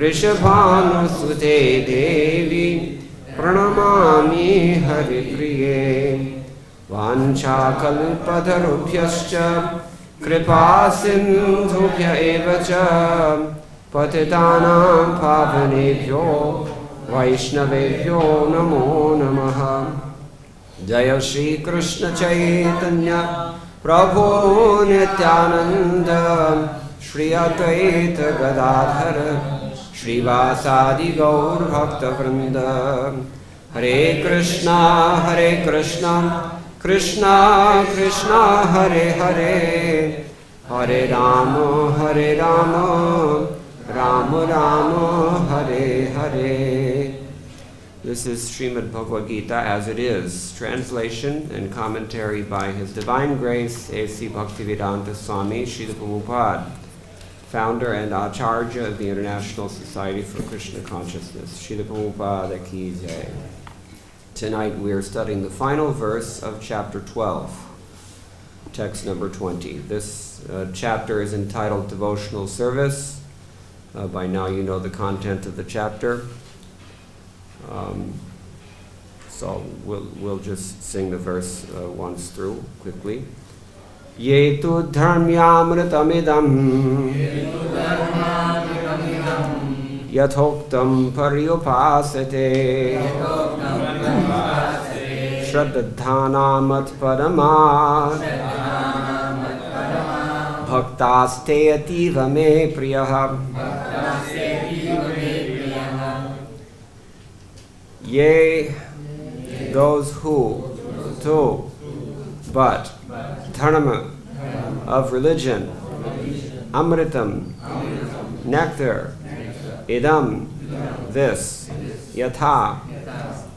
Vrishabhanusute Devi Pranamami Haripriye Vanchakalpatarubhyascha Kripa Sindhubhya Evacha Patitanam Pavanebhyo Vaishnavebhyo Namo Namaha. Jaya Shri Krishna Chaitanya Prabhu Nityananda Shri Advaita Gadadhara Shri Vasadi Gaur Bhakta Vrinda. Hare Krishna Krishna Krishna Hare Hare Hare Rama Rama Rama Hare Hare. This is Srimad-Bhagavatam as it is, translation and commentary by His Divine Grace A.C. Bhaktivedanta Swami Prabhupada, founder and acarya of the International Society for Krishna Consciousness. Srila Prabhupada ki jai. Tonight we are studying the final verse of chapter 12, text number 20. This chapter is entitled Devotional Service. By now you know the content of the chapter. So we'll just sing the verse once through quickly. Ye tu dharmyamritamidam yathoktam paryupasate shraddhanamat paramat bhaktaste ativa me priyaha. Yea, those who, to, but, dharma, of religion, amritam, nectar, idam, this, yatha,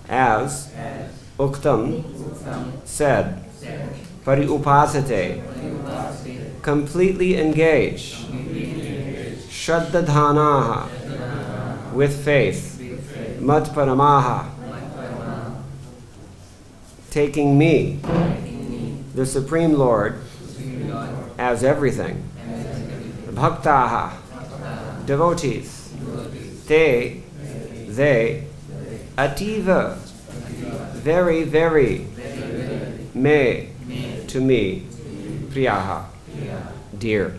as, uktam, said, pariupasate, completely engage, shraddhanaha, with faith, matparamaha, taking me, the Supreme Lord, as everything, bhaktaha, devotees, they, ativa, very, very, me, to me, priyaha, dear.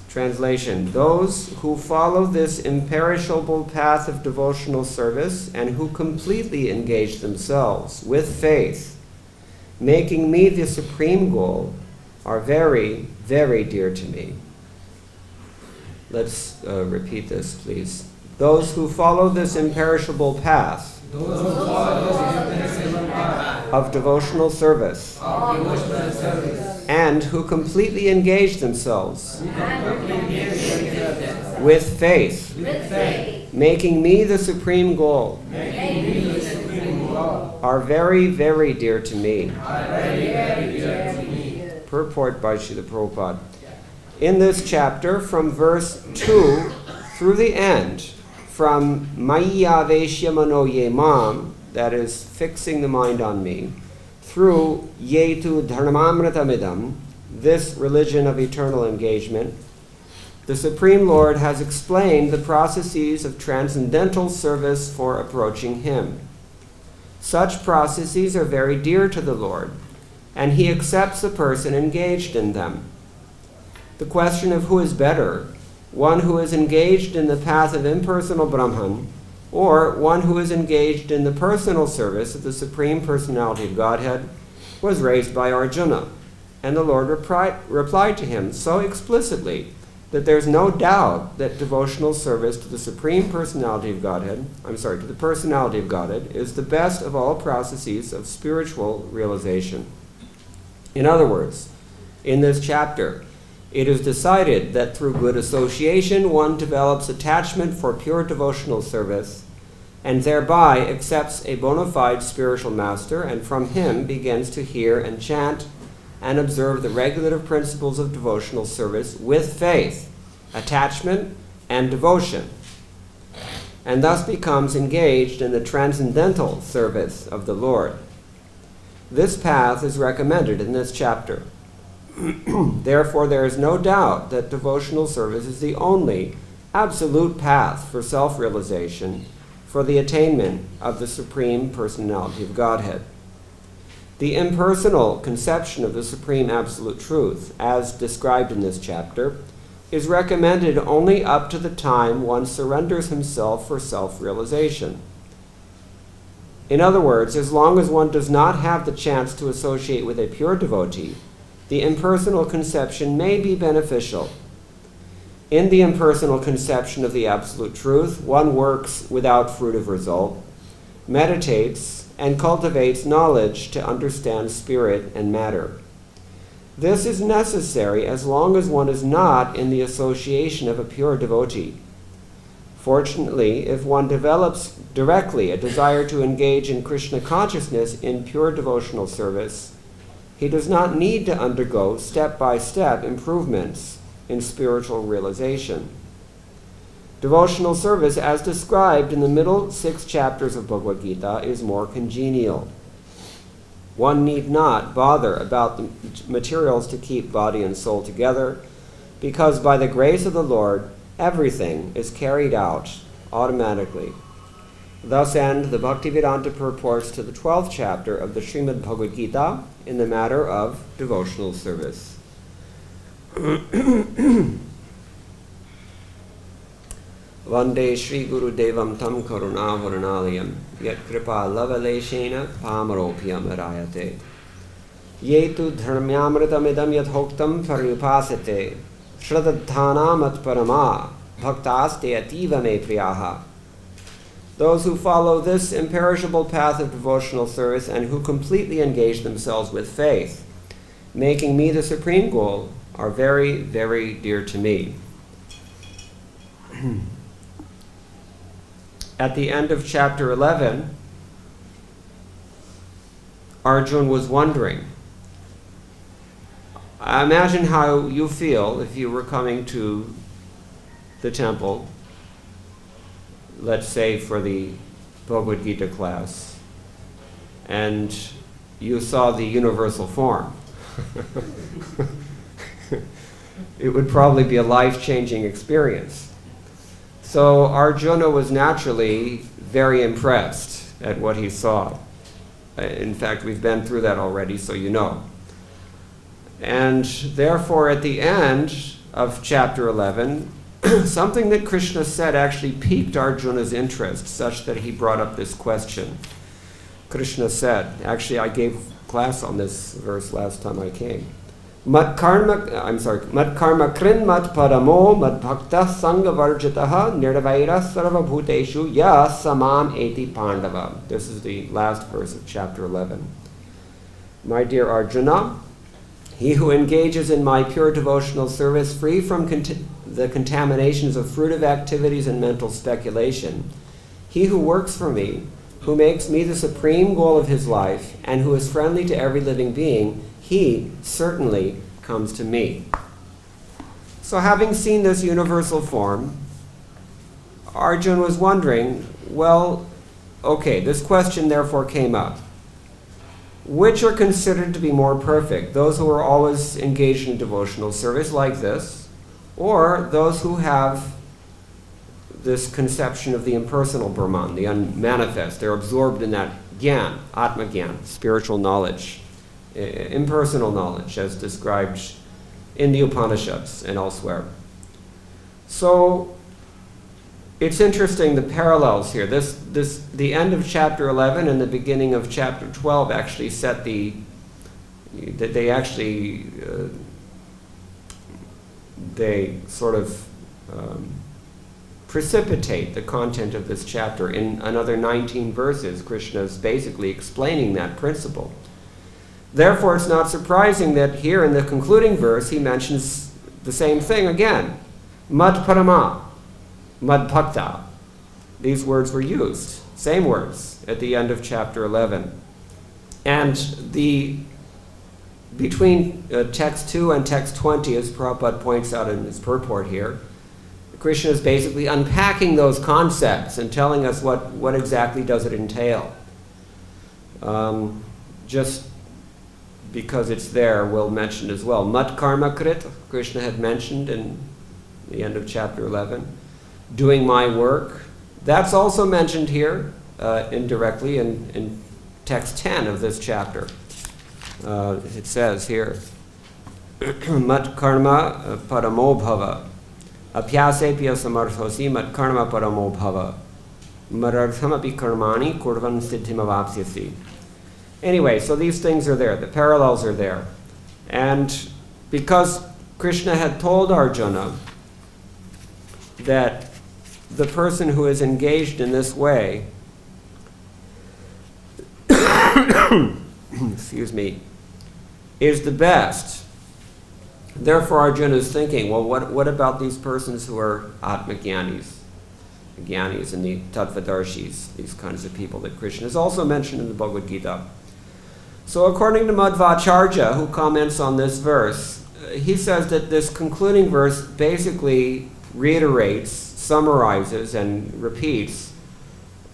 Translation: those who follow this imperishable path of devotional service and who completely engage themselves with faith, making me the supreme goal, are very, very dear to me. Let's repeat this, please. Those who follow this imperishable path of devotional service and who completely engage themselves with faith, making me the supreme goal, are very, very dear to me. Purport by Srila Prabhupada. In this chapter, from verse 2 through the end, from Maya Veshya Mano Ye Mam, that is, fixing the mind on me, through Yetu Dharmamritamidam, this religion of eternal engagement, the Supreme Lord has explained the processes of transcendental service for approaching Him. Such processes are very dear to the Lord, and He accepts the person engaged in them. The question of who is better, one who is engaged in the path of impersonal Brahman, or one who is engaged in the personal service of the Supreme Personality of Godhead, was raised by Arjuna, and the Lord replied to him so explicitly that there's no doubt that devotional service to the Supreme Personality of Godhead, to the Personality of Godhead, is the best of all processes of spiritual realization. In other words, in this chapter, it is decided that through good association one develops attachment for pure devotional service and thereby accepts a bona fide spiritual master and from him begins to hear and chant and observe the regulative principles of devotional service with faith, attachment, and devotion, and thus becomes engaged in the transcendental service of the Lord. This path is recommended in this chapter. Therefore, there is no doubt that devotional service is the only absolute path for self-realization for the attainment of the Supreme Personality of Godhead. The impersonal conception of the Supreme Absolute Truth, as described in this chapter, is recommended only up to the time one surrenders himself for self-realization. In other words, as long as one does not have the chance to associate with a pure devotee, the impersonal conception may be beneficial. In the impersonal conception of the Absolute Truth, one works without fruitive result, meditates, and cultivates knowledge to understand spirit and matter. This is necessary as long as one is not in the association of a pure devotee. Fortunately, if one develops directly a desire to engage in Krishna consciousness in pure devotional service, he does not need to undergo step-by-step improvements in spiritual realization. Devotional service, as described in the middle 6 chapters of Bhagavad-gita, is more congenial. One need not bother about the materials to keep body and soul together, because by the grace of the Lord, everything is carried out automatically. Thus end the Bhaktivedanta purports to the 12th chapter of the Srimad-Bhagavatam in the matter of devotional service. Vande Shri Guru Devam Tam Karuna Varunaliyam Yat Kripa Lavaleshena Pamaropyam Arayate Ye tu Dharmyamritamidam Yat Hoktam Paryupasate Shradadhanam At Parama Bhaktaste Ativa Me Priyaha. Those who follow this imperishable path of devotional service and who completely engage themselves with faith, making me the supreme goal, are very, very dear to me. At the end of chapter 11, Arjuna was wondering. Imagine how you feel if you were coming to the temple, let's say for the Bhagavad Gita class, and you saw the universal form. It would probably be a life-changing experience. So Arjuna was naturally very impressed at what he saw. In fact, we've been through that already, so you know. And therefore, at the end of chapter 11, something that Krishna said actually piqued Arjuna's interest, such that he brought up this question. Krishna said, actually I gave class on this verse last time I came. Mat karma krin mat paramo mat bhakta sangha varjitaha nirvaira sarva bhuteshu ya samam eti pandava. This is the last verse of chapter 11. My dear Arjuna, he who engages in my pure devotional service free from the contaminations of fruitive activities and mental speculation, he who works for me, who makes me the supreme goal of his life, and who is friendly to every living being, he certainly comes to me. So having seen this universal form, Arjuna was wondering, well, okay, this question therefore came up. Which are considered to be more perfect? Those who are always engaged in devotional service like this, or those who have this conception of the impersonal Brahman, the unmanifest? They're absorbed in that gyan, atma gyan, spiritual knowledge, impersonal knowledge, as described in the Upanishads and elsewhere. So it's interesting, the parallels here. The end of chapter 11 and the beginning of chapter 12 actually set they sort of precipitate the content of this chapter. In another 19 verses, Krishna is basically explaining that principle. Therefore, it's not surprising that here in the concluding verse, he mentions the same thing again. Mad parama, mad bhakta. These words were used, same words, at the end of chapter 11. And between text 2 and text 20, as Prabhupada points out in his purport here, Krishna is basically unpacking those concepts and telling us what exactly does it entail. Just because it's there, we'll mention as well. Mat karma krit, Krishna had mentioned in the end of chapter 11. doing my work. That's also mentioned here indirectly in text 10 of this chapter. It says here, mat karma paramo bhava, apyase pya samarthosi mat karma paramo bhava, mararthamapi karmani kurvan siddhimavapsyasi. Anyway, so these things are there, the parallels are there. And because Krishna had told Arjuna that the person who is engaged in this way excuse me, is the best. Therefore, Arjuna is thinking, well, what about these persons who are Atmagyanis, Gyanis and the Tattvadarshis, these kinds of people that Krishna has also mentioned in the Bhagavad-gita. So according to Madhvacharya, who comments on this verse, he says that this concluding verse basically reiterates, summarizes, and repeats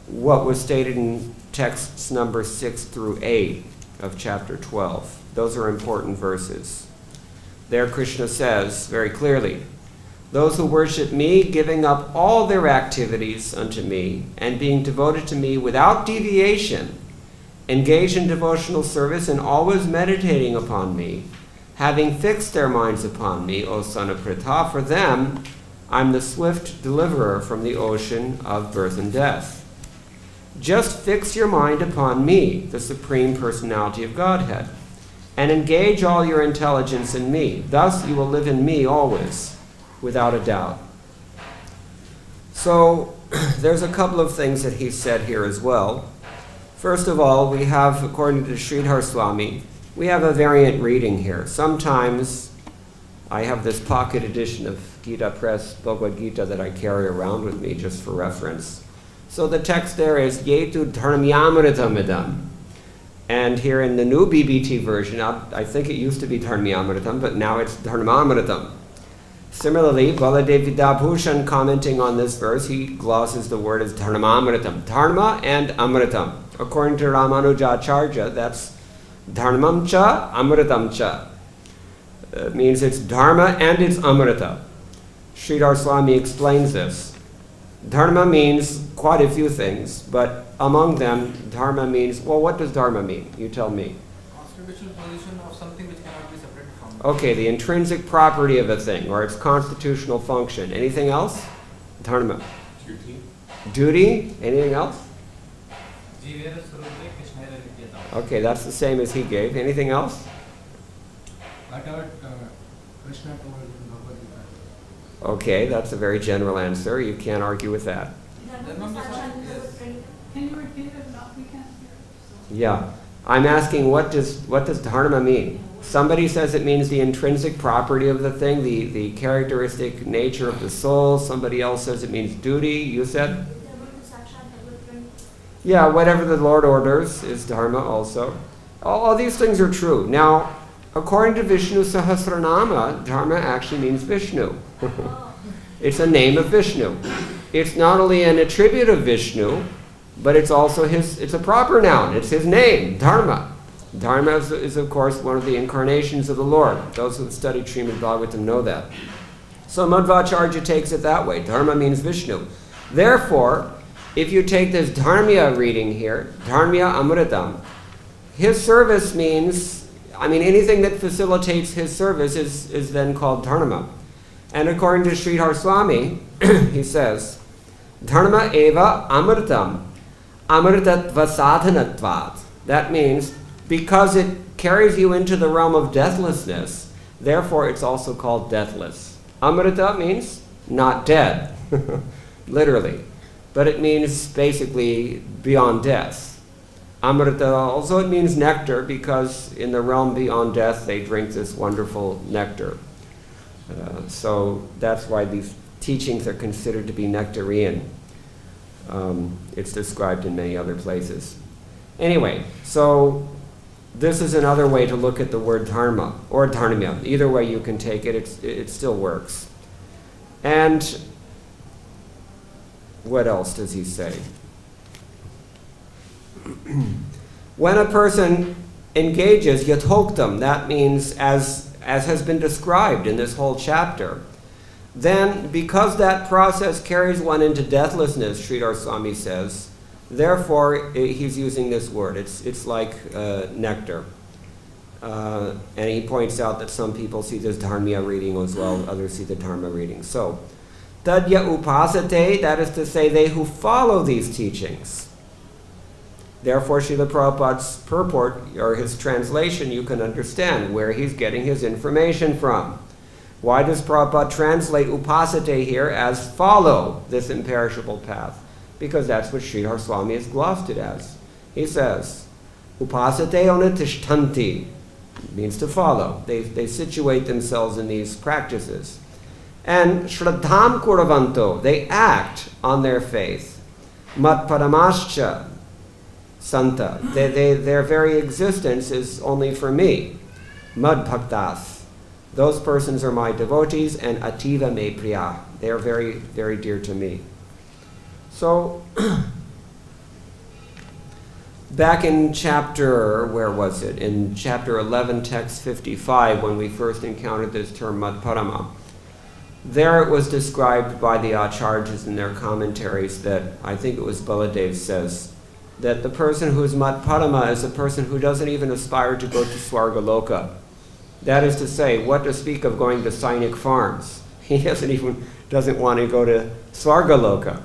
what was stated in texts number 6 through 8 of chapter 12. Those are important verses. There Krishna says very clearly, those who worship me, giving up all their activities unto me, and being devoted to me without deviation, engage in devotional service and always meditating upon me, having fixed their minds upon me, O son of Pritha, for them I'm the swift deliverer from the ocean of birth and death. Just fix your mind upon me, the Supreme Personality of Godhead, and engage all your intelligence in me. Thus you will live in me always, without a doubt. So there's a couple of things that he said here as well. First of all, we have, according to Sridhar Swami, we have a variant reading here. Sometimes I have this pocket edition of Gita Press Bhagavad-gita that I carry around with me just for reference. So the text there is Yetu Dharmyamritamidam. And here in the new BBT version, I think it used to be Dharmyamritam, but now it's Dharmamritam. Similarly, Baladev Bhushan commenting on this verse, he glosses the word as Dharmamritam. Dharma and Amritam. According to Ramanujacharya, that's Dharmam cha, Amritam cha. It means it's Dharma and it's Amrita. Sridhar Swami explains this. Dharma means quite a few things, but among them, Dharma means, well, what does Dharma mean? You tell me. Constitutional position of something which cannot be separated from. Okay, the intrinsic property of a thing, or its constitutional function. Anything else? Dharma. Duty. Duty? Anything else? Okay, that's the same as he gave. Anything else? Krishna told in Bhagavad-gita. Okay, that's a very general answer. You can't argue with that. Can you repeat it? No, we can't hear it. Yeah. I'm asking, what does dharma mean? Somebody says it means the intrinsic property of the thing, the characteristic nature of the soul. Somebody else says it means duty. You said? Yeah, whatever the Lord orders is dharma also. All these things are true. Now, according to Vishnu Sahasranama, dharma actually means Vishnu. It's a name of Vishnu. It's not only an attribute of Vishnu, but it's also it's a proper noun. It's his name, Dharma. Dharma is of course one of the incarnations of the Lord. Those who have studied Srimad-Bhagavatam know that. So Madhvacharya takes it that way. Dharma means Vishnu. Therefore, if you take this Dharmya reading here, Dharmya Amritam, his service means, anything that facilitates his service is then called Dharma. And according to Sridhar Swami, he says, Dharma eva amritam, amritatva sadhanatvat. That means, because it carries you into the realm of deathlessness, therefore it's also called deathless. Amrita means not dead, literally. But it means basically beyond death. Amrita also it means nectar, because in the realm beyond death they drink this wonderful nectar. So that's why these teachings are considered to be nectarean. It's described in many other places. Anyway, so this is another way to look at the word dharma, or dharmya. Either way you can take it, it still works. And what else does he say? When a person engages yathoktam, that means as has been described in this whole chapter, then because that process carries one into deathlessness, Sridhar Swami says, therefore he's using this word. It's like nectar. And he points out that some people see this dharmiya reading as well, others see the dharma reading. So, tadya upasate, that is to say, they who follow these teachings. Therefore, Srila Prabhupada's purport, or his translation, you can understand where he's getting his information from. Why does Prabhupada translate upasate here as follow this imperishable path? Because that's what Sridhar Swami has glossed it as. He says, upasate onatishtanti, means to follow. They situate themselves in these practices. And shraddham kuravanto, they act on their faith. Mat paramascha santa, their very existence is only for me. Mad bhaktas, those persons are my devotees, and ativa me priya, they are very, very dear to me. So, back in chapter, where was it? In chapter 11, text 55, when we first encountered this term madparama, there it was described by the acharyas in their commentaries that, I think it was Baladev says, that the person who is madparama is a person who doesn't even aspire to go to Swargaloka. That is to say, what to speak of going to Sainik farms. He doesn't want to go to Swargaloka.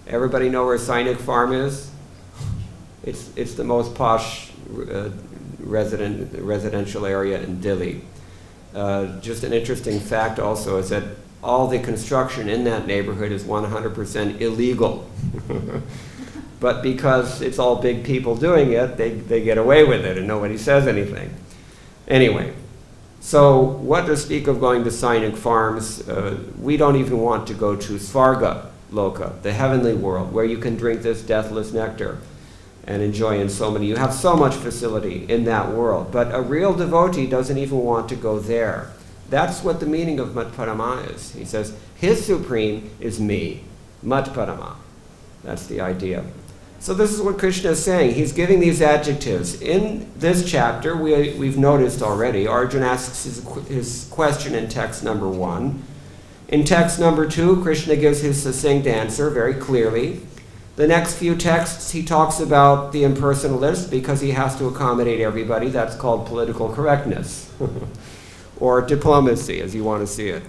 Everybody know where Sainik farm is? It's the most posh residential area in Delhi. Just an interesting fact also is that all the construction in that neighborhood is 100% illegal. But because it's all big people doing it, they get away with it and nobody says anything. Anyway, so what to speak of going to Sainik farms? We don't even want to go to Svarga Loka, the heavenly world, where you can drink this deathless nectar and enjoy in so many. You have so much facility in that world. But a real devotee doesn't even want to go there. That's what the meaning of Matparama is. He says, his supreme is me, Matparama. That's the idea. So this is what Krishna is saying. He's giving these adjectives. In this chapter, we've noticed already, Arjuna asks his question in text number 1. In text number 2, Krishna gives his succinct answer very clearly. The next few texts, he talks about the impersonalist because he has to accommodate everybody. That's called political correctness or diplomacy, as you want to see it.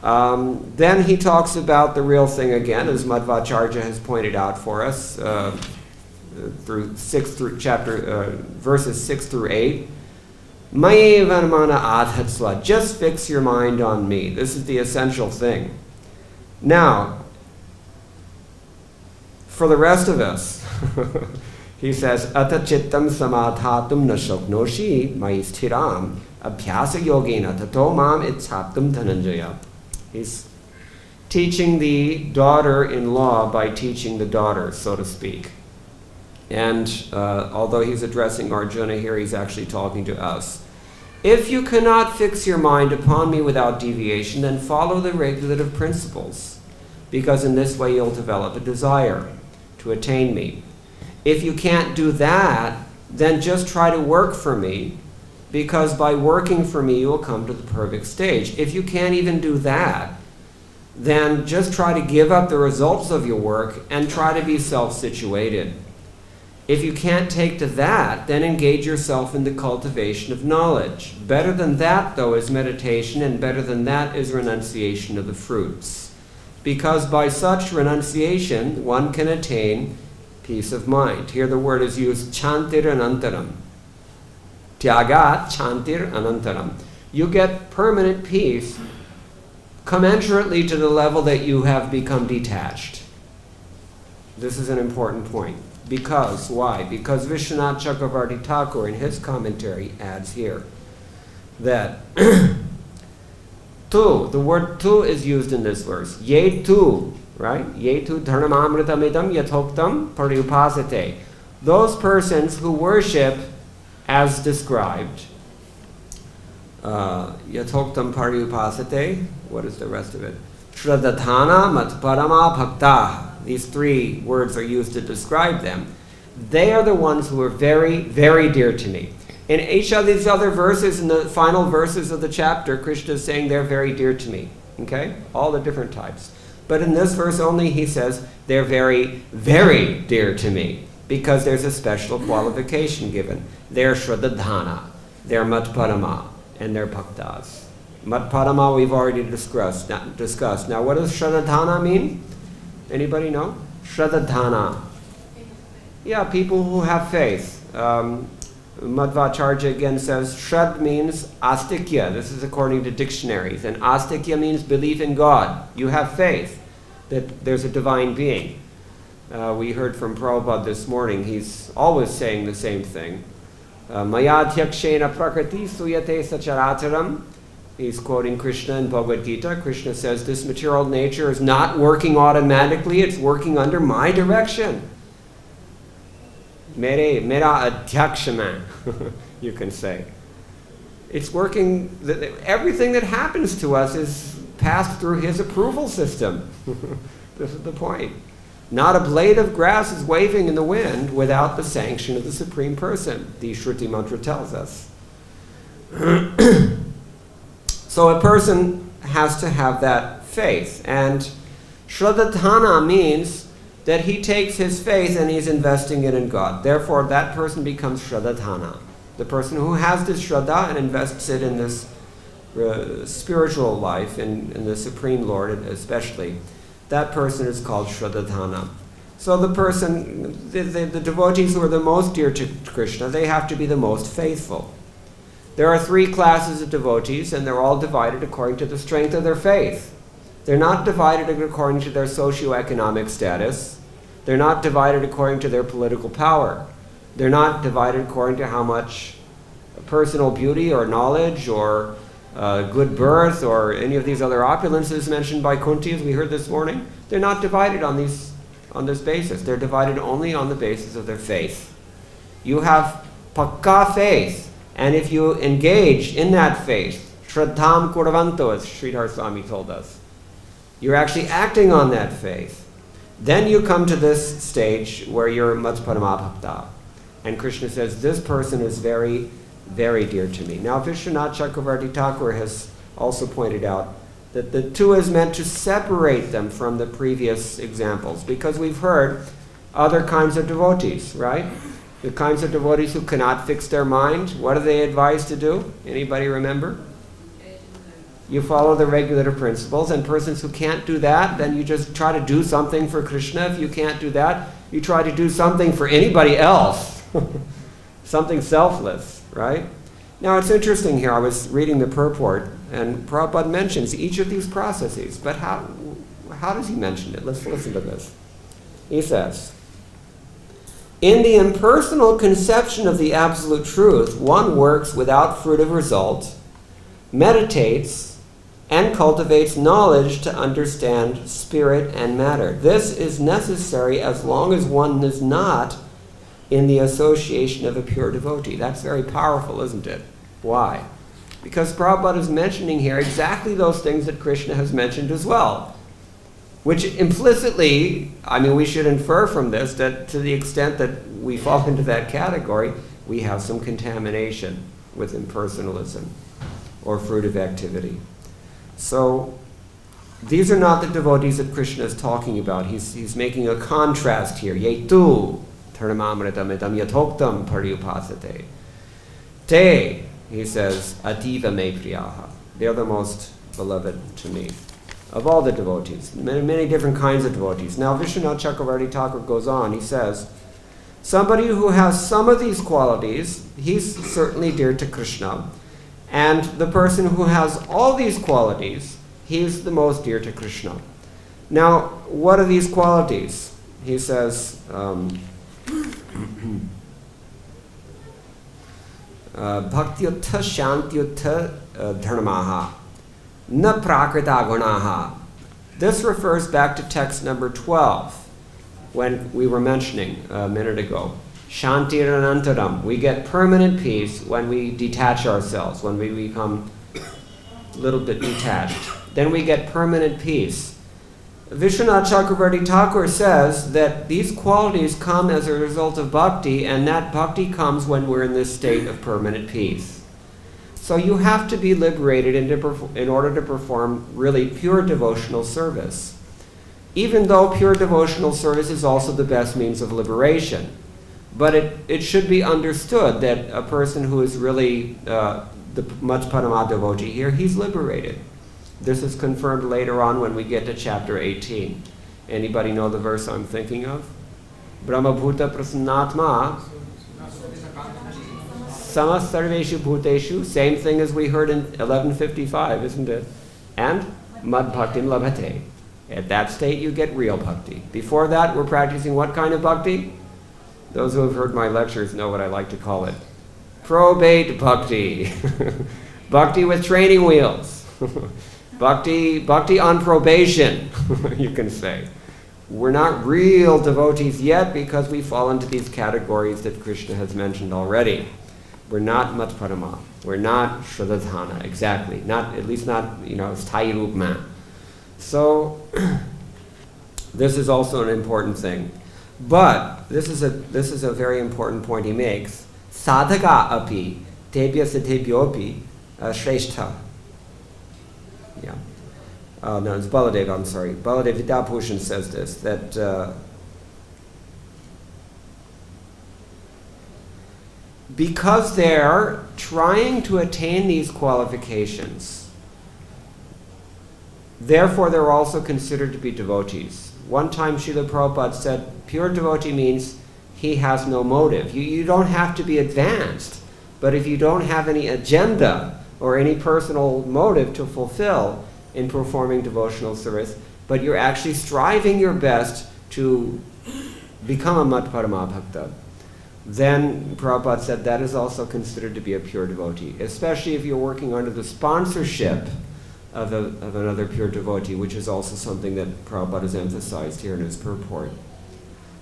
Then he talks about the real thing again, as Madhvacharya has pointed out for us through verses 6 through 8. Mayevanmana adhatsva, just fix your mind on me. This is the essential thing. Now, for the rest of us, he says, Ata chittam samadhatum na shoknoshi maisthiram abhyasa yogena tato mam itsaptum dhananjaya. He's teaching the daughter-in-law by teaching the daughter, so to speak. And although he's addressing Arjuna here, he's actually talking to us. If you cannot fix your mind upon me without deviation, then follow the regulative principles, because in this way you'll develop a desire to attain me. If you can't do that, then just try to work for me, because by working for me you will come to the perfect stage. If you can't even do that, then just try to give up the results of your work and try to be self-situated. If you can't take to that, then engage yourself in the cultivation of knowledge. Better than that, though, is meditation, and better than that is renunciation of the fruits. Because by such renunciation, one can attain peace of mind. Here the word is used, chantir anantaram. Tyagat chantir anantaram. You get permanent peace commensurately to the level that you have become detached. This is an important point. Because, why? Because Vishwanath Chakravarti Thakur in his commentary adds here that tu, the word tu is used in this verse. Ye tu, right? Ye tu dharmamritamidam yathoktam paryupasate. Those persons who worship as described. Yathoktam paryupasate. What is the rest of it? Shraddhatana matparama bhakta. These three words are used to describe them. They are the ones who are very, very dear to me. In each of these other verses, in the final verses of the chapter, Krishna is saying they're very dear to me. Okay? All the different types. But in this verse only, he says, they're very, very dear to me, because there's a special qualification given. They're Shraddhadhana, they're Matpadama, and they're Bhaktas. Matpadama we've already discussed. Now, what does Shraddhadhana mean? Anybody know? Shraddhadhana. Yeah, people who have faith. Madhvacharya again says, Shrad means astikya. This is according to dictionaries. And astikya means belief in God. You have faith that there's a divine being. We heard from Prabhupada this morning. He's always saying the same thing. Mayadhyakshena prakriti suyate sacharacharam. He's quoting Krishna in Bhagavad-gita. Krishna says, this material nature is not working automatically. It's working under my direction. Mera adhyakshana, you can say. It's working, everything that happens to us is passed through his approval system. This is the point. Not a blade of grass is waving in the wind without the sanction of the Supreme Person, the Shruti Mantra tells us. So a person has to have that faith. And Shraddhadhana means that he takes his faith and he's investing it in God. Therefore, that person becomes Shraddhadhana. The person who has this Shraddha and invests it in this spiritual life, in the Supreme Lord especially, that person is called Shraddhadhana. So the person, the devotees who are the most dear to Krishna, they have to be the most faithful. There are 3 classes of devotees, and they're all divided according to the strength of their faith. They're not divided according to their socioeconomic status. They're not divided according to their political power. They're not divided according to how much personal beauty or knowledge or good birth or any of these other opulences mentioned by Kunti, as we heard this morning. They're not divided on this basis. They're divided only on the basis of their faith. You have pakka faith, and if you engage in that faith, shraddham kuravanto, as Sridhar Swami told us, you're actually acting on that faith. Then you come to this stage where you're Matpadama Bhakta. And Krishna says, this person is very, very dear to me. Now, Vishwanath Chakravarti Thakur has also pointed out that the 2 is meant to separate them from the previous examples, because we've heard other kinds of devotees, right? The kinds of devotees who cannot fix their mind, what are they advised to do? Anybody remember? You follow the regulative principles, and persons who can't do that, then you just try to do something for Krishna. If you can't do that, you try to do something for anybody else. Something selfless, right? Now it's interesting here, I was reading the purport, and Prabhupada mentions each of these processes, but how does he mention it? Let's listen to this. He says, in the impersonal conception of the absolute truth, one works without fruitive result, meditates, and cultivates knowledge to understand spirit and matter. This is necessary as long as one is not in the association of a pure devotee. That's very powerful, isn't it? Why? Because Prabhupada is mentioning here exactly those things that Krishna has mentioned as well, which implicitly, we should infer from this that to the extent that we fall into that category, we have some contamination with impersonalism or fruitive activity. So these are not the devotees that Krishna is talking about. He's making a contrast here. Yetu dharmamritam etam yatoktam paryupasate. Te, he says, ativa me priyaha. They're the most beloved to me of all the devotees. Many different kinds of devotees. Now Vishwanath Chakravarti Thakur goes on. He says, somebody who has some of these qualities, he's certainly dear to Krishna. And the person who has all these qualities, he's the most dear to Krishna. Now, what are these qualities? He says, Bhaktyutta Shantyutta Dharmaha Na Prakrita Gunaha. This refers back to text number 12, when we were mentioning a minute ago. Shantiranantaram. We get permanent peace when we detach ourselves, when we become a little bit detached. Then we get permanent peace. Vishwanath Chakravarti Thakur says that these qualities come as a result of bhakti, and that bhakti comes when we're in this state of permanent peace. So you have to be liberated in order to perform really pure devotional service. Even though pure devotional service is also the best means of liberation. But it should be understood that a person who is really the Matpadama devotee here, he's liberated. This is confirmed later on when we get to chapter 18. Anybody know the verse I'm thinking of? Brahmabhuta prasannatma samasarveshu bhuteshu. Same thing as we heard in 1155, isn't it? And mad bhaktim labhate. At that state you get real bhakti. Before that we're practicing what kind of bhakti? Those who have heard my lectures know what I like to call it. Probate bhakti. Bhakti with training wheels. Bhakti on probation, you can say. We're not real devotees yet because we fall into these categories that Krishna has mentioned already. We're not Matpadama. We're not Shradhana, exactly. Not, at least not, Sthayi Rupma. So, this is also an important thing. But, this is a very important point he makes. Sadhaka api, tebhya siddhebhyopi, shrestha. Yeah. No, it's Baladev, I'm sorry. Baladev Vidyabhushan says this, that because they're trying to attain these qualifications, therefore they're also considered to be devotees. One time Srila Prabhupada said, pure devotee means he has no motive. You don't have to be advanced, but if you don't have any agenda or any personal motive to fulfill in performing devotional service, but you're actually striving your best to become a Matpadama Bhakta, then Prabhupada said that is also considered to be a pure devotee, especially if you're working under the sponsorship of another pure devotee, which is also something that Prabhupada has emphasized here in his purport.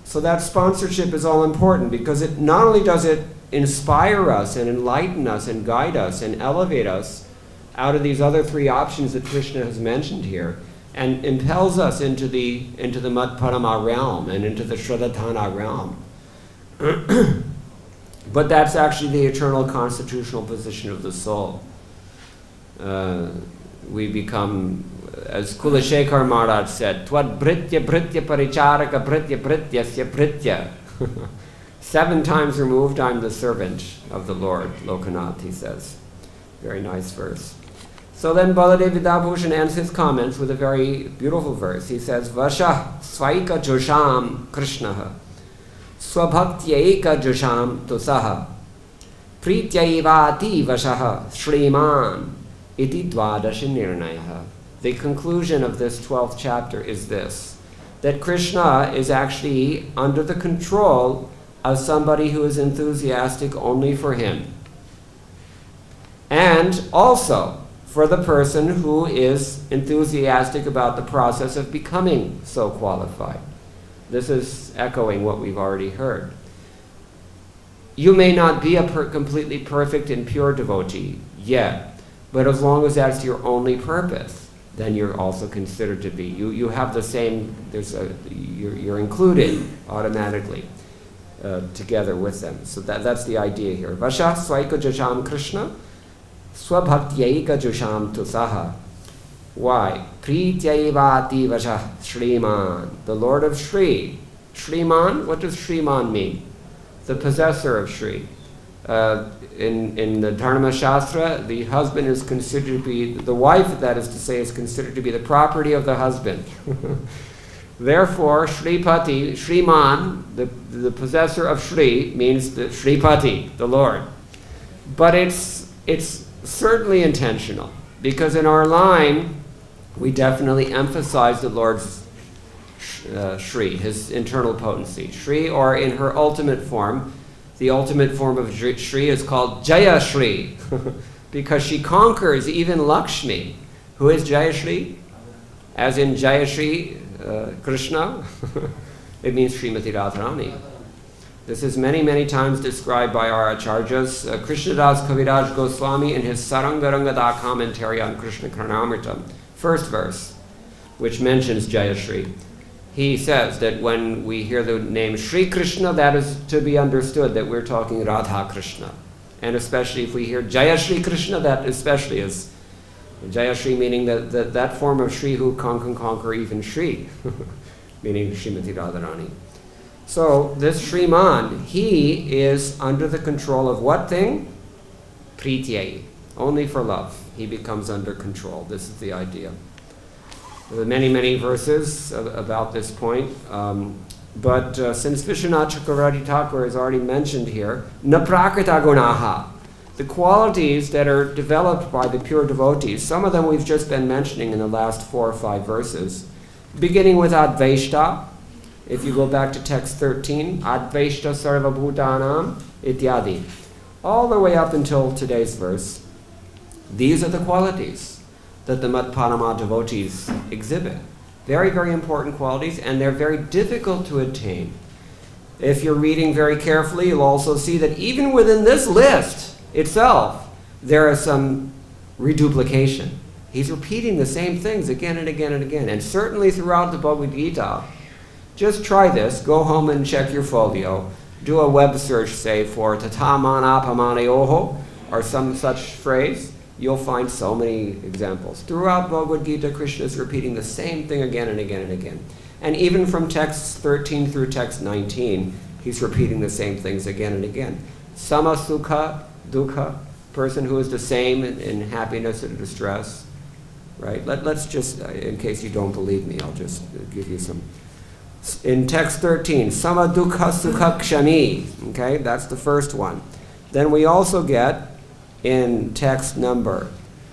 So that sponsorship is all important because it not only does it inspire us and enlighten us and guide us and elevate us out of these other three options that Krishna has mentioned here, and impels us into the Matpadama realm and into the Shradhatana realm. But that's actually the eternal constitutional position of the soul. We become, as Kulashekar Maharaj said, Tvad Britya Britya Paricharaka Britya Brityasya Britya. 7 times removed, I'm the servant of the Lord, Lokanath, he says. Very nice verse. So then Baladev Vidyabhushan ends his comments with a very beautiful verse. He says, Vasha Swaika Josham Krishnaha Swabhaktyeka Josham Tusaha Prityaivati Vashaha Shriman Iti Dvadashi Nirnayaha. The conclusion of this 12th chapter is this, that Krishna is actually under the control of somebody who is enthusiastic only for him. And also for the person who is enthusiastic about the process of becoming so qualified. This is echoing what we've already heard. You may not be a completely perfect and pure devotee yet, but as long as that's your only purpose, then you're also considered to be. You have the same, you're included automatically together with them. So that's the idea here. Vasha Swaika Jasham Krishna Swabhaktyeka Jusham Tusaha. Why? Prityaivati Vasha Shriman, the Lord of Shri. Shriman, what does Shriman mean? The possessor of Shri. In the Dharma Shastra, the husband is considered to be, the wife, that is to say, is considered to be the property of the husband. Therefore, Shripati, Shriman, the possessor of Shri, means the Shripati, the Lord. But it's certainly intentional, because in our line, we definitely emphasize the Lord's Shri, his internal potency. Shri, or in her ultimate form, the ultimate form of Shri is called Jaya Shri, because she conquers even Lakshmi. Who is Jaya Shri? As in Jaya Shri Krishna, it means Srimati Radharani. This is many, many times described by our acharyas. Krishnadas Kaviraj Goswami in his Sarangarangada commentary on Krishna Karnamritam, first verse, which mentions Jaya Shri. He says that when we hear the name Shri Krishna, that is to be understood that we're talking Radha Krishna. And especially if we hear Jaya Shri Krishna, that especially is Jaya Shri, meaning that form of Shri who can conquer even Shri, meaning Srimati Radharani. So this Shriman, he is under the control of what thing? Prityai, only for love. He becomes under control. This is the idea. There are many, many verses about this point. But since Vishwanath Chakravarti Thakur has already mentioned here, na prakrita gunaha, the qualities that are developed by the pure devotees, some of them we've just been mentioning in the last 4 or 5 verses, beginning with Advaishta. If you go back to text 13, Advaishta sarva bhutanam ityadi, all the way up until today's verse, these are the qualities that the Madhparama devotees exhibit. Very, very important qualities, and they're very difficult to attain. If you're reading very carefully, you'll also see that even within this list itself, there is some reduplication. He's repeating the same things again and again and again. And certainly throughout the Bhagavad-gita, just try this. Go home and check your folio. Do a web search, say, for tatamana pamaneyoho, or some such phrase. You'll find so many examples. Throughout Bhagavad-gita, Krishna is repeating the same thing again and again and again. And even from text 13 through text 19, he's repeating the same things again and again. Sama sukha dukkha, person who is the same in happiness and distress. Right? Let's just, in case you don't believe me, I'll just give you some. In text 13, sama dukkha sukha kshami. Okay, that's the first one. Then we also get in text number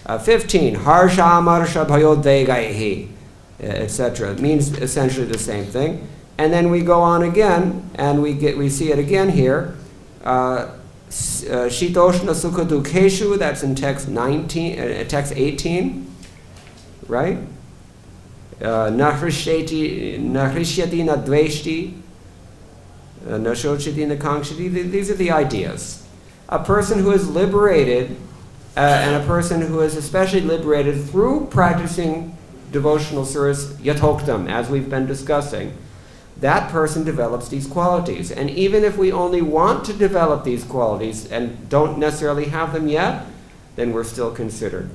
15, harsha marsha bhayodvegaihi, etc. It means essentially the same thing. And then we go on again, and we see it again here. Shitoshna sukha dukkeshu, that's in text 19, text 18, right? Nahrishyati nadveshti, nashochiti nakangshati. These are the ideas. A person who is liberated, and a person who is especially liberated through practicing devotional service, yatoktam, as we've been discussing, that person develops these qualities. And even if we only want to develop these qualities and don't necessarily have them yet, then we're still considered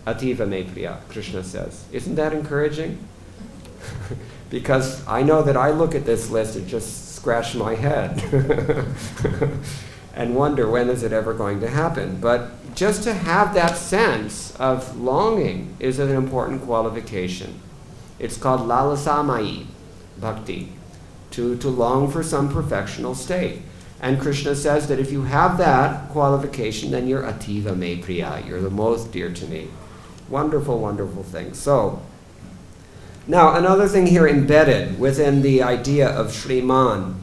ativa me priya, Krishna says. Isn't that encouraging? Because I know that I look at this list and just scratch my head and wonder, when is it ever going to happen? But just to have that sense of longing is an important qualification. It's called lalasamai bhakti, to long for some perfectional state. And Krishna says that if you have that qualification, then you're ativa me priya, you're the most dear to me. Wonderful, wonderful thing. So, now another thing here embedded within the idea of Shriman.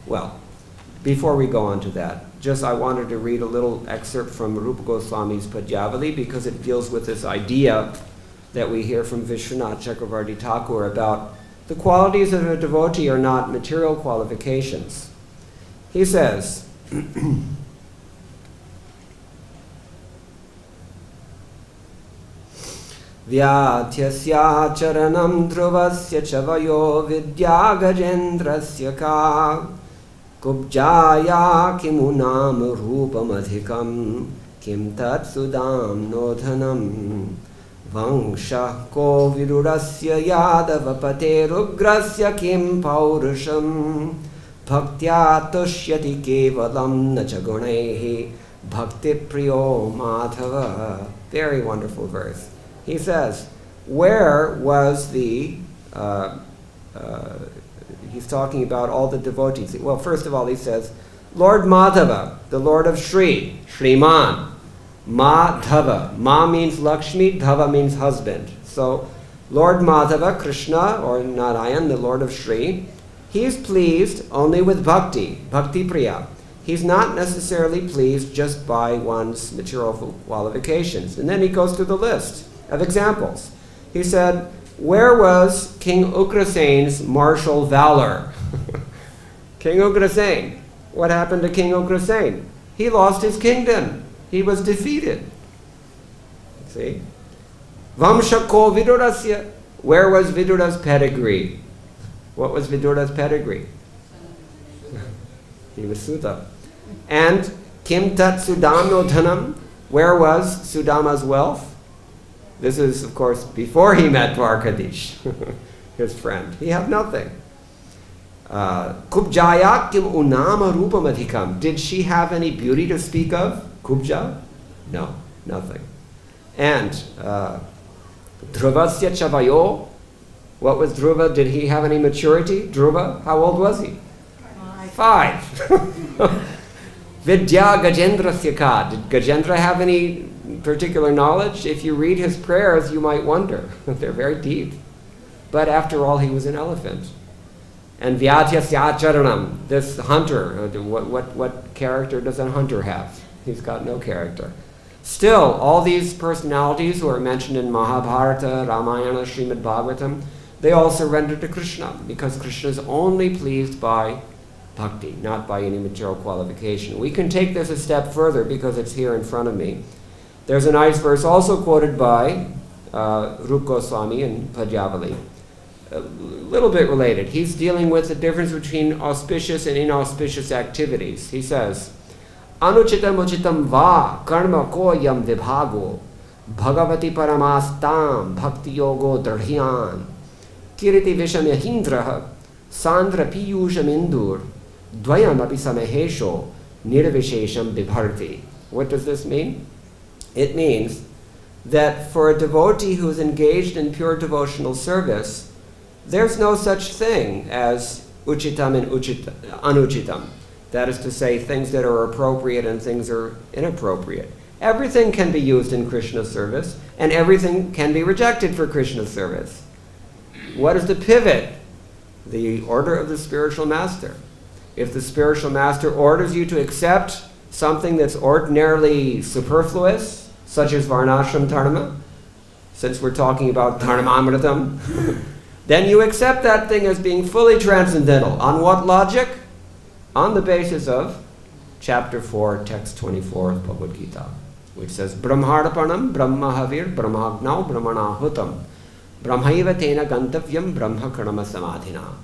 Well, before we go on to that, just I wanted to read a little excerpt from Rupa Goswami's Padyavali, because it deals with this idea that we hear from Vishwanath Chakravarti Thakur about the qualities of a devotee are not material qualifications. He says, Vyatyasya charanam dhruvasya chavayo vidya gajendrasya ka kubjaya kimunam rupamadhikam kim tat sudam nodhanam vangsha ko virurasya yadavapate rugrasya kim paurusham bhaktya tushyati kevalam nachagunehi bhakti priyo madhava. Very wonderful verse. He says, where was the, he's talking about all the devotees. Well, first of all, he says, Lord Madhava, the Lord of Shri, Shriman, Madhava. Ma means Lakshmi, Dhava means husband. So, Lord Madhava, Krishna, or Narayan, the Lord of Shri, he's pleased only with bhakti, bhakti priya. He's not necessarily pleased just by one's material qualifications. And then he goes through the list of examples. He said, where was King Ugrasena's martial valor? King Ugrasena. What happened to King Ugrasena? He lost his kingdom. He was defeated. See? Vamshako Vidurasya. Where was Vidura's pedigree? What was Vidura's pedigree? He was Sudha. And Kim tat Sudamno dhanam? Where was Sudama's wealth? This is, of course, before he met Dwarkadish, his friend. He had nothing. Kubjaya kim unama rupam adhikam. Did she have any beauty to speak of? Kubja? No, nothing. And Dhruvasya chavayo. What was Dhruva? Did he have any maturity? Dhruva? How old was he? 5. Vidya Gajendrasya ka. Did Gajendra have any particular knowledge? If you read his prayers, you might wonder. They're very deep. But after all, he was an elephant. And Vyatyasya charanam, this hunter, what character does a hunter have? He's got no character. Still, all these personalities who are mentioned in Mahabharata, Ramayana, Srimad-Bhagavatam, they all surrender to Krishna, because Krishna is only pleased by bhakti, not by any material qualification. We can take this a step further because it's here in front of me. There's a nice verse also quoted by Rupa Goswami in Padyavali. A little bit related. He's dealing with the difference between auspicious and inauspicious activities. He says, Anuchitam uchitam va karma ko yam vibhago bhagavati paramastam bhakti yogo dharhyan kiriti vishamyahindraha sandra piyusham indur dvayam api samahesho nirvishesham vibharti. What does this mean? It means that for a devotee who is engaged in pure devotional service, there's no such thing as uchitam and anuchitam. That is to say, things that are appropriate and things are inappropriate. Everything can be used in Krishna service, and everything can be rejected for Krishna service. What is the pivot? The order of the spiritual master. If the spiritual master orders you to accept something that's ordinarily superfluous, such as varnashram dharma, since we're talking about dharmamritam, then you accept that thing as being fully transcendental. On what logic? On the basis of chapter 4, text 24 of Bhagavad-gita, which says, Brahmarpanam brahmahavir brahmagnau brahmanahutam brahmaiva tena gantavyam brahma karma samadhina.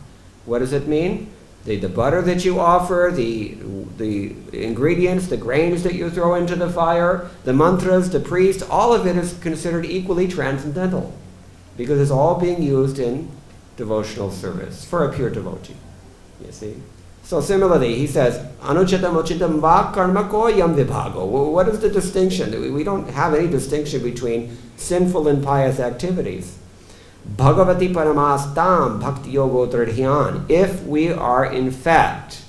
What does it mean? The butter that you offer, the ingredients, the grains that you throw into the fire, the mantras, the priest, all of it is considered equally transcendental, because it's all being used in devotional service for a pure devotee. You see? So similarly, he says, Anuchitam uchitam va karma ko yam vibhago. Well, what is the distinction? We don't have any distinction between sinful and pious activities. Bhagavati paramastam bhakti yogo dridhyan. If we are in fact,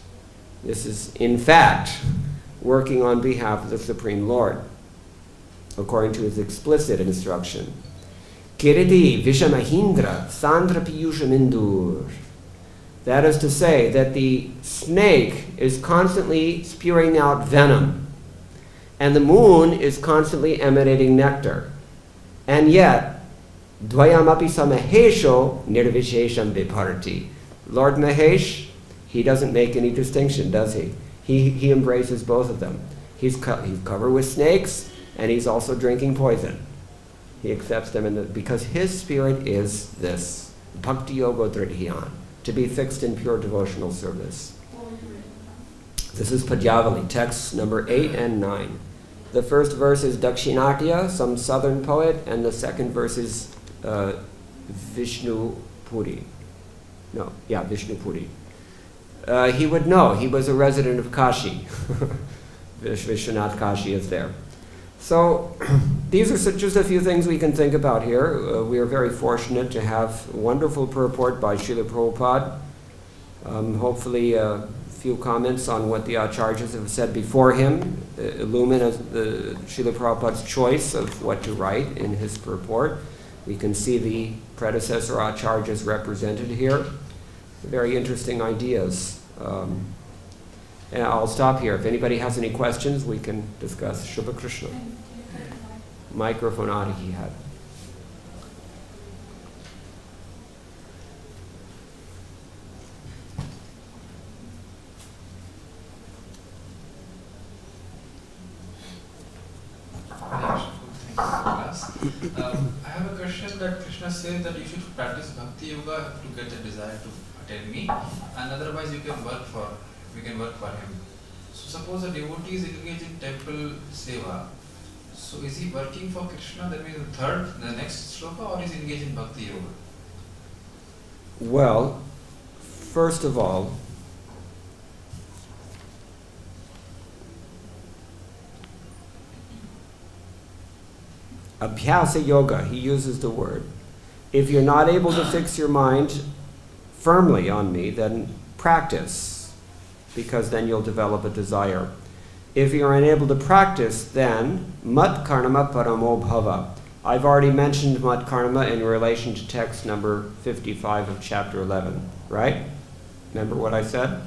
this is in fact, working on behalf of the Supreme Lord, according to his explicit instruction. Kiriti vishamahindra sandra piyushamindur. That is to say that the snake is constantly spewing out venom, and the moon is constantly emanating nectar. And yet, dvayamapi samahesho nirvishesham vibharti. Lord Mahesh, he doesn't make any distinction, does he? He embraces both of them. He's covered with snakes, and he's also drinking poison. He accepts them because his spirit is this, bhakti yoga dridhyan, to be fixed in pure devotional service. This is Padyavali, texts number 8 and 9. The first verse is Dakshinatya, some southern poet, and the second verse is Vishnu Puri. Vishnu Puri. He would know, he was a resident of Kashi. Vishwanath Kashi is there. So these are just a few things we can think about here. We are very fortunate to have a wonderful purport by Srila Prabhupada. Hopefully a few comments on what the acharyas have said before him illumine Srila Prabhupada's choice of what to write in his purport. We can see the predecessor acharyas represented here. Very interesting ideas. And I'll stop here. If anybody has any questions, we can discuss. Shubha Krishna. Microphone out he had. I have a question that Krishna says that you should practice bhakti yoga to get the desire to attend me, and otherwise we can work for him. So suppose a devotee is engaged in temple seva. So is he working for Krishna? That means the next shloka, or is he engaged in bhakti yoga? Well, first of all, abhyasa yoga, he uses the word. If you're not able to fix your mind firmly on me, then practice, because then you'll develop a desire. If you're unable to practice, then mat karma paramo bhava. I've already mentioned mat karma in relation to text number 55 of chapter 11, right? Remember what I said?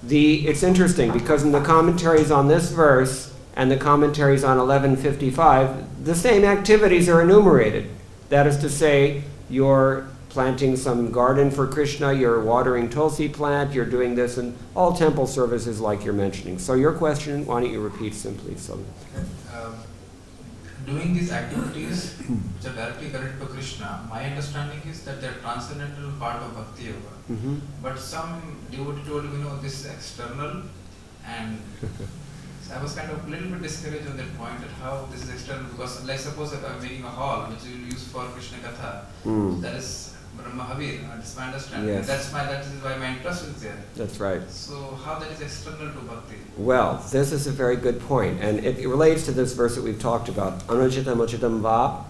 It's interesting because in the commentaries on this verse and the commentaries on 1155, the same activities are enumerated. That is to say, you're planting some garden for Krishna, you're watering tulsi plant, you're doing this, and all temple services like you're mentioning. So your question, why don't you repeat simply? So, doing these activities which are directly connected to Krishna, my understanding is that they're transcendental part of Bhakti Yoga. Mm-hmm. But some devotee told me, this is external, and so I was kind of a little bit discouraged on that point, that how this is external, because like suppose if I'm making a hall which you will use for Krishna Katha, that is Brahma Havir, that's my understanding. Yes. That is why my interest is there. That's right. So how that is external to Bhakti? Well, this is a very good point, and it relates to this verse that we've talked about, anuchitam uchitam va,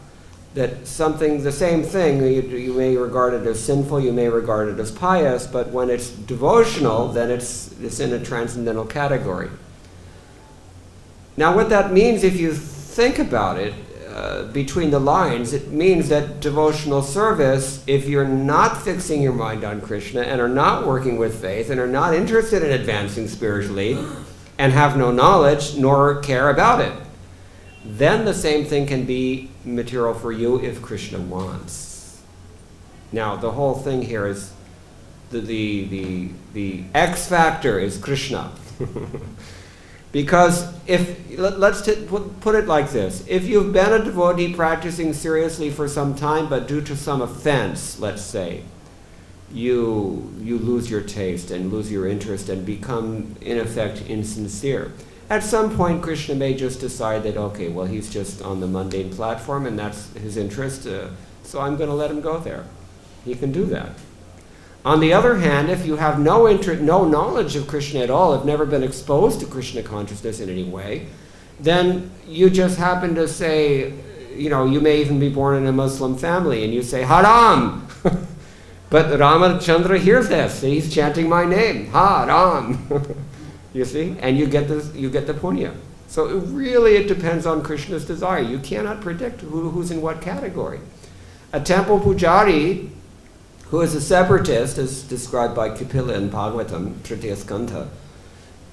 that something, the same thing, you may regard it as sinful, you may regard it as pious, but when it's devotional, then it's in a transcendental category. Now what that means, if you think about it, between the lines, it means that devotional service, if you're not fixing your mind on Krishna and are not working with faith and are not interested in advancing spiritually and have no knowledge nor care about it, then the same thing can be material for you if Krishna wants. Now the whole thing here is the X factor is Krishna. Because let's put it like this. If you've been a devotee practicing seriously for some time, but due to some offense, let's say, you lose your taste and lose your interest and become, in effect, insincere. At some point, Krishna may just decide that, okay, well, he's just on the mundane platform and that's his interest, so I'm going to let him go there. He can do that. On the other hand, if you have no knowledge of Krishna at all, have never been exposed to Krishna consciousness in any way, then you just happen to say, you may even be born in a Muslim family, and you say, Haram! But Ramachandra hears this, he's chanting my name, Haram! You see? And you get the punya. So it depends on Krishna's desire. You cannot predict who's in what category. A temple pujari who is a separatist, as described by Kapila in Bhagavatam, Tritiya Skandha,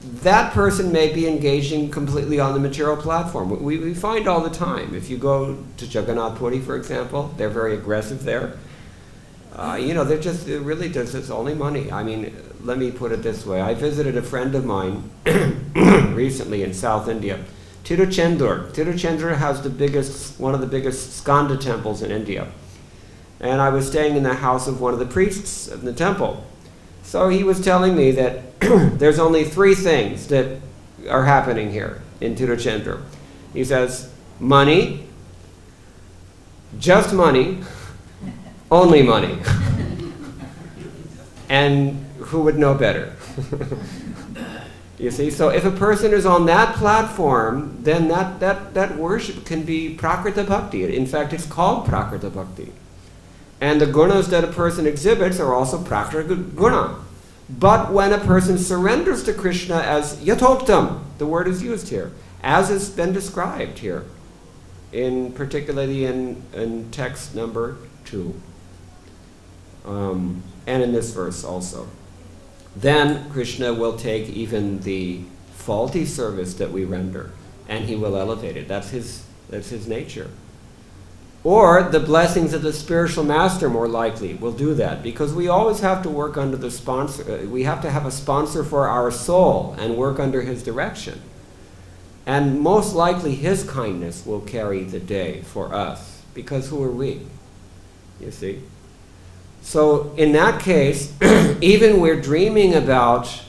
that person may be engaging completely on the material platform. We find all the time. If you go to Jagannath Puri, for example, they're very aggressive there. They're really just, it's only money. I mean, let me put it this way. I visited a friend of mine recently in South India, Tiruchendur. Tiruchendur has one of the biggest Skanda temples in India. And I was staying in the house of one of the priests of the temple. So he was telling me that there's only 3 things that are happening here in Tiruchendur. He says, money, just money, only money. And who would know better? You see, so if a person is on that platform, then that worship can be prakrita bhakti. In fact, it's called prakrita bhakti. And the gunas that a person exhibits are also prakrita guna. But when a person surrenders to Krishna as yatoktam, the word is used here, as has been described here, particularly in text number 2, and in this verse also, then Krishna will take even the faulty service that we render, and he will elevate it. That's his nature. Or the blessings of the spiritual master, more likely, will do that, because we always have to work under the sponsor. We have to have a sponsor for our soul and work under his direction. And most likely his kindness will carry the day for us, because who are we? You see? So in that case, even we're dreaming about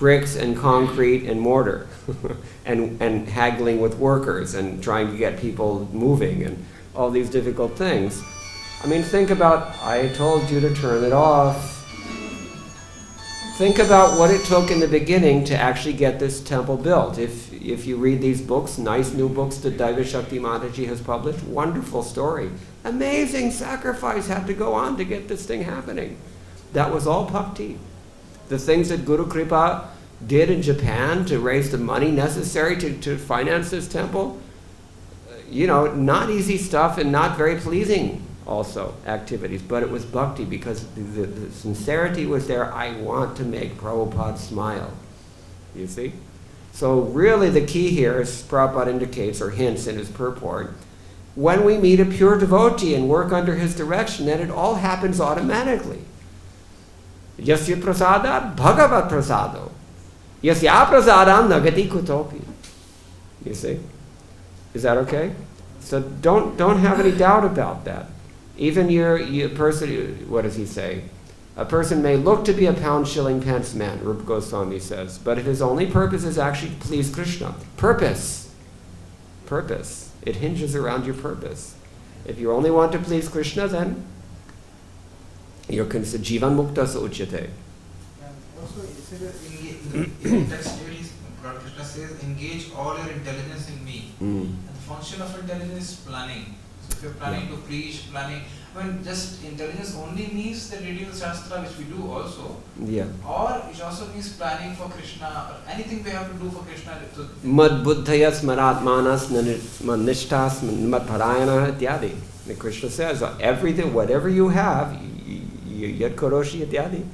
bricks and concrete and mortar and haggling with workers and trying to get people moving and all these difficult things. I mean, think about, I told you to turn it off. Think about what it took in the beginning to actually get this temple built. If you read these books, nice new books that Daiva Shakti Mataji has published, wonderful story. Amazing sacrifice had to go on to get this thing happening. That was all bhakti. The things that Guru Kripa did in Japan to raise the money necessary to finance this temple, not easy stuff and not very pleasing also activities, but it was bhakti because the sincerity was there. I want to make Prabhupada smile. You see? So really the key here, as Prabhupada indicates or hints in his purport, when we meet a pure devotee and work under his direction, then it all happens automatically. Yasya prasada bhagavat prasado. Yasya prasadam nagati kutopi. You see? Is that okay? So don't have any doubt about that. Even your person, what does he say? A person may look to be a pound, shilling, pence man, Rupa Goswami says, but if his only purpose is actually to please Krishna. Purpose. It hinges around your purpose. If you only want to please Krishna, then you're considered jivan mukta sa uchyate. Also, in the text, Lord Krishna says, engage all your intelligence in me. And the function of intelligence is planning. So if you're planning to preach, just intelligence only means the reading of Shastra, which we do also. Yeah. Or it also means planning for Krishna, or anything we have to do for Krishna. Mad buddhayas maratmanas nishtas mad parayana ityadi. And Krishna says, everything, whatever you have, yad koroshi ityadi.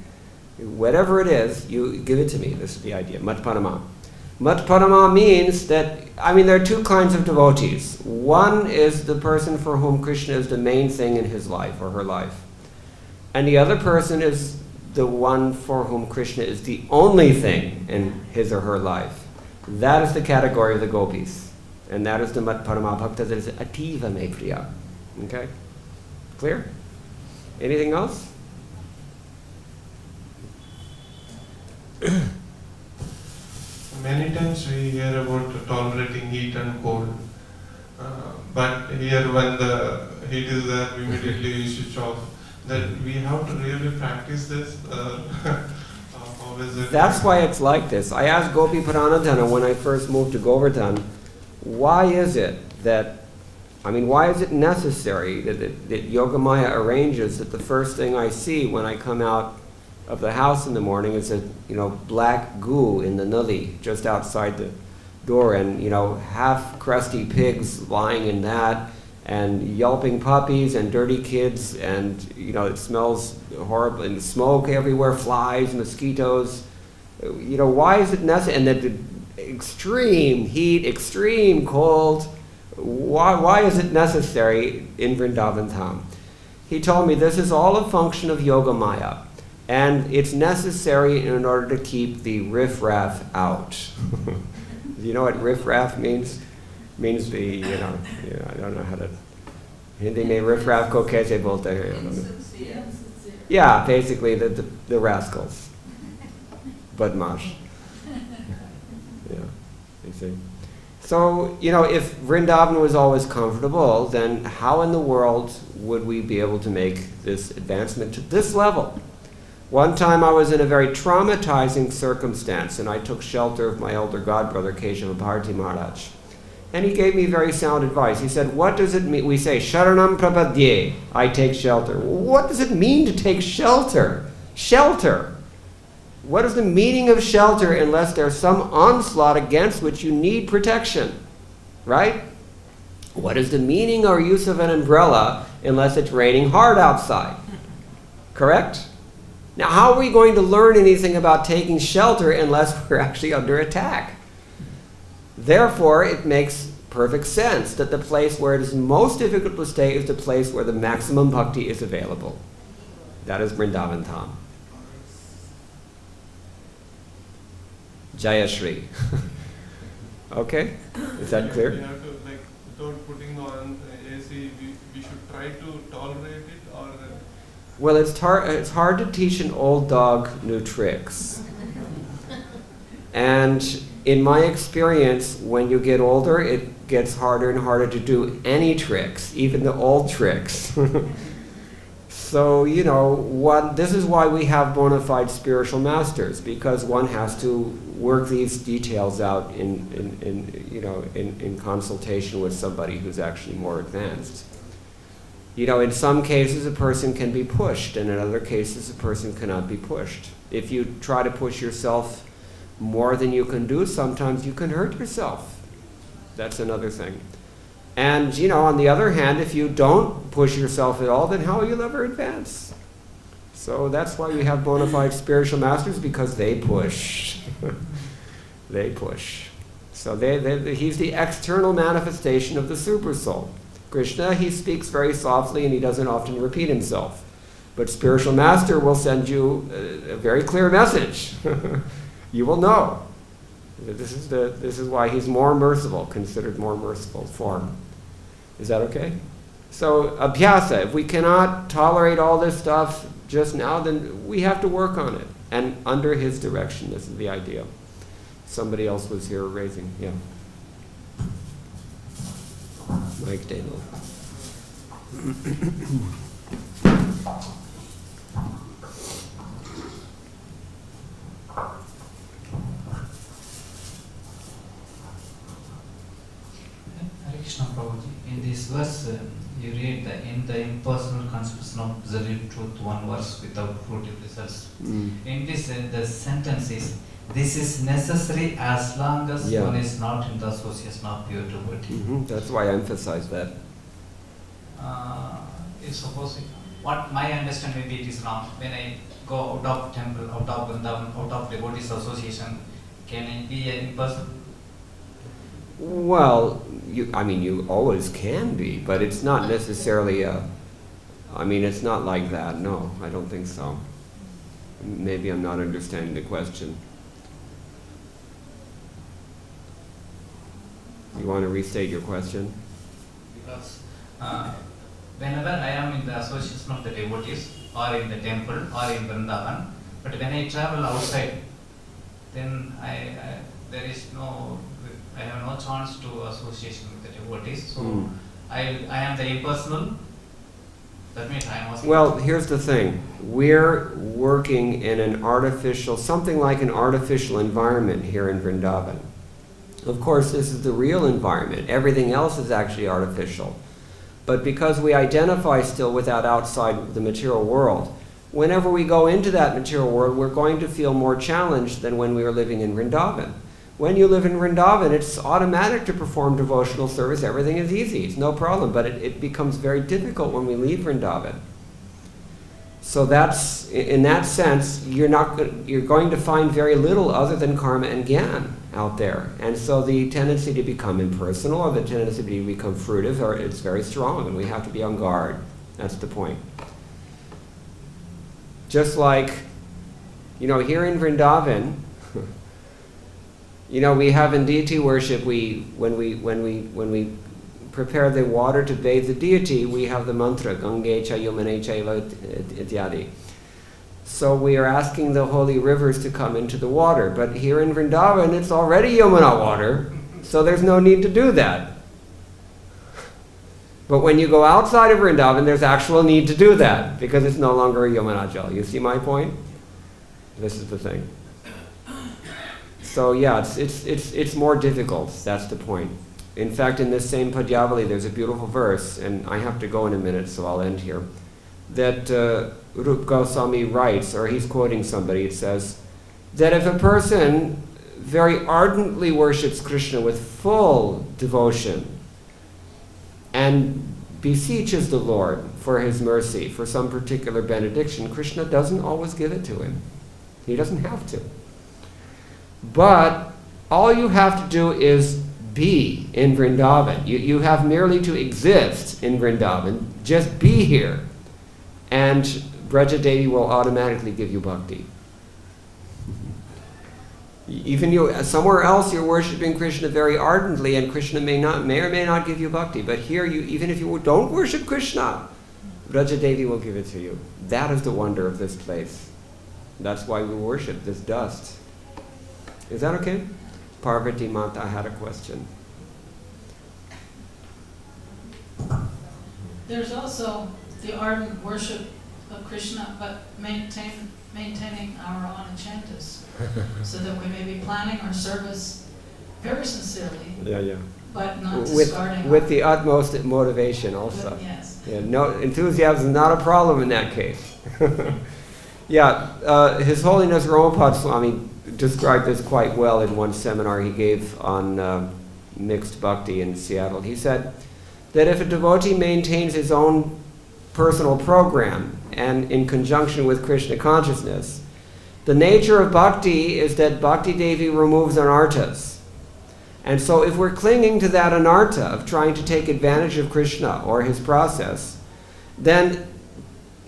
Whatever it is, you give it to me. This is the idea. Mat parama. Mat parama means that, there are two kinds of devotees. One is the person for whom Krishna is the main thing in his life or her life. And the other person is the one for whom Krishna is the only thing in his or her life. That is the category of the gopis. And that is the Mat parama bhakta, that is ativa me priya. Okay? Clear? Anything else? Many times we hear about tolerating heat and cold, but here when the heat is there, immediately we switch off. That we have to really practice this. How is it? That's why it's like this. I asked Gopi Pranadhana when I first moved to Govardhan, why is it necessary that Yogamaya arranges that the first thing I see when I come out of the house in the morning is a black goo in the nulli just outside the door, and half crusty pigs lying in that, and yelping puppies and dirty kids, and it smells horrible, and smoke everywhere, flies, mosquitoes. Why is it necessary? And the extreme heat, extreme cold. Why is it necessary in Vrindavan Dham? He told me this is all a function of Yogamaya. And it's necessary in order to keep the riffraff out. You know what riffraff means? Means the, I don't know how to, Hindi mein riffraff ko kaise bolte hai? I don't know. Yeah, basically the rascals. Badmash. Yeah, you see. So, if Vrindavan was always comfortable, then how in the world would we be able to make this advancement to this level? One time I was in a very traumatizing circumstance, and I took shelter of my elder godbrother, Keshava Bharati Maharaj. And he gave me very sound advice. He said, what does it mean? We say, Sharanam Prapadye, I take shelter. What does it mean to take shelter? Shelter. What is the meaning of shelter unless there's some onslaught against which you need protection? Right? What is the meaning or use of an umbrella unless it's raining hard outside? Correct? Now, how are we going to learn anything about taking shelter unless we're actually under attack? Therefore, it makes perfect sense that the place where it is most difficult to stay is the place where the maximum bhakti is available. That is Vrindavan Dham. Jaya Shri. Okay? Is that clear? We have to, without putting on AC, we should try to tolerate it, or... Well, it's hard to teach an old dog new tricks. And in my experience, when you get older, it gets harder and harder to do any tricks, even the old tricks. So, this is why we have bona fide spiritual masters, because one has to work these details out in consultation with somebody who's actually more advanced. In some cases a person can be pushed, and in other cases a person cannot be pushed. If you try to push yourself more than you can do, sometimes you can hurt yourself. That's another thing. And, on the other hand, if you don't push yourself at all, then how will you ever advance? So that's why we have bona fide spiritual masters, because they push. They push. So he's the external manifestation of the super soul. Krishna, he speaks very softly and he doesn't often repeat himself. But spiritual master will send you a very clear message. You will know. This is why he's more merciful, considered more merciful form. Is that okay? So, abhyasa, if we cannot tolerate all this stuff just now, then we have to work on it. And under his direction, this is the idea. Somebody else was here raising, yeah. Mike Daniel. Krishna Prabhuji, in this verse you read that in the impersonal conception of absolute truth, one verse without fruitive results. In this, the sentence is, this is necessary as long as one is not in the association of pure devotee. That's why I emphasize that. If suppose, what my understanding, maybe it is wrong, when I go out of temple, out of Vrindavan, out of devotees association, can it be an impersonal? Well, you always can be, but it's not necessarily it's not like that. No, I don't think so. Maybe I'm not understanding the question. You want to restate your question? Because whenever I am in the association of the devotees, or in the temple, or in Vrindavan, but when I travel outside, then I have no chance to association with the devotees. So I am the impersonal. That means I am also. Well, here's the thing. We're working in something like an artificial environment here in Vrindavan. Of course, this is the real environment. Everything else is actually artificial. But because we identify still with that outside the material world, whenever we go into that material world, we're going to feel more challenged than when we were living in Vrindavan. When you live in Vrindavan, it's automatic to perform devotional service. Everything is easy. It's no problem. But it becomes very difficult when we leave Vrindavan. So that's, in that sense, you're going to find very little other than karma and gyan out there. And so the tendency to become impersonal, or the tendency to become fruitive, it's very strong, and we have to be on guard. That's the point. Just like, here in Vrindavan, we have in deity worship, when we prepare the water to bathe the deity, we have the mantra, Gange cha yamune chaiva ityadi. So we are asking the holy rivers to come into the water. But here in Vrindavan, it's already Yamuna water, so there's no need to do that. But when you go outside of Vrindavan, there's actual need to do that, because it's no longer a Yamuna jal. You see my point? This is the thing. So yeah, it's more difficult. That's the point. In fact, in this same Padyavali, there's a beautiful verse, and I have to go in a minute, so I'll end here, that Rup Goswami writes, or he's quoting somebody. It says that if a person very ardently worships Krishna with full devotion and beseeches the Lord for his mercy, for some particular benediction, Krishna doesn't always give it to him. He doesn't have to. But all you have to do is be in Vrindavan. You have merely to exist in Vrindavan. Just be here. And Braja Devi will automatically give you bhakti. Even somewhere else you're worshipping Krishna very ardently, and Krishna may or may not give you bhakti. But here, even if you don't worship Krishna, Braja Devi will give it to you. That is the wonder of this place. That's why we worship this dust. Is that okay? Parvati Mata had a question. There's also the ardent worship of Krishna, but maintaining our own chantas, so that we may be planning our service very sincerely, Yeah. but not discarding With the utmost motivation also. yes. Yeah, no, enthusiasm is not a problem in that case. Yeah, His Holiness Prabhupada Swami described this quite well in one seminar he gave on mixed bhakti in Seattle. He said that if a devotee maintains his own personal program and in conjunction with Krishna consciousness, the nature of bhakti is that Bhakti Devi removes anarthas. And so if we're clinging to that anartha of trying to take advantage of Krishna or his process, then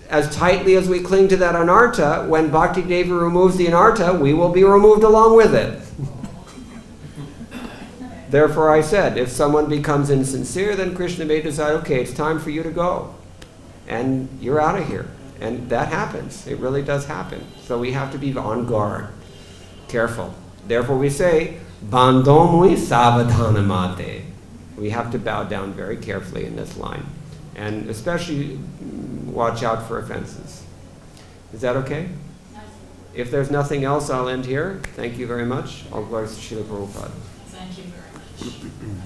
as tightly as we cling to that anartha, when Bhakti Devi removes the anartha, we will be removed along with it. Therefore I said, if someone becomes insincere, then Krishna may decide, okay, it's time for you to go. And you're out of here. And that happens. It really does happen. So we have to be on guard, careful. Therefore we say, Bandhomui savadhanamate. We have to bow down very carefully in this line. And especially watch out for offenses. Is that okay? If there's nothing else, I'll end here. Thank you very much. All glories to Srila Prabhupada. Thank you very much.